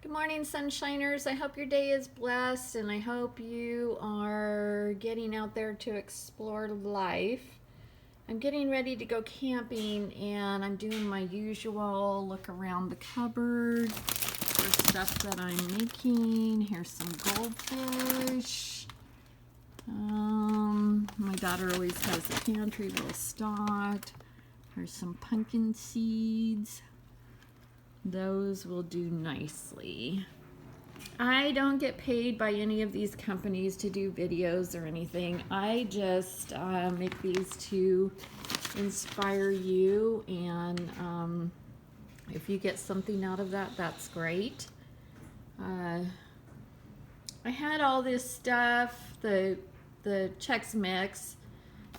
Good morning, sunshiners. I hope your day is blessed and I hope you are getting out there to explore life. I'm getting ready to go camping and I'm doing my usual look around the cupboard for stuff that I'm making. Here's some goldfish. My daughter always has the pantry well stocked. Here's some pumpkin seeds. Those will do nicely. I don't get paid by any of these companies to do videos or anything. I just make these to inspire you, and if you get something out of that, that's great. I had all this stuff, the Chex Mix,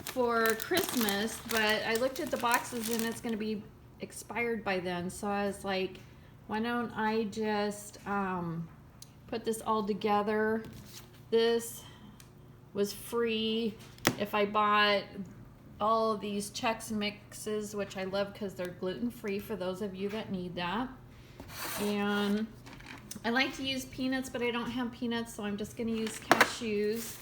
for Christmas, but I looked at the boxes and it's going to be expired by then, so I was like, why don't I just put this all together. This was free if I bought all of these Chex Mixes, which I love because they're gluten-free for those of you that need that. And I like to use peanuts, but I don't have peanuts, so I'm just going to use cashews.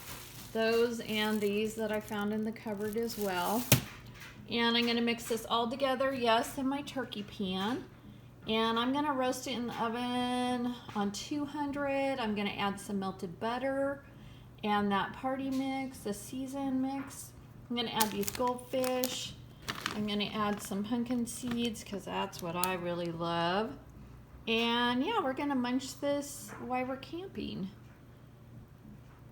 Those and these that I found in the cupboard as well. And I'm going to mix this all together, yes, in my turkey pan. And I'm going to roast it in the oven on 200. I'm going to add some melted butter and that party mix, the season mix. I'm going to add these goldfish. I'm going to add some pumpkin seeds because that's what I really love. And yeah, we're going to munch this while we're camping.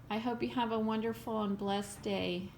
I hope you have a wonderful and blessed day.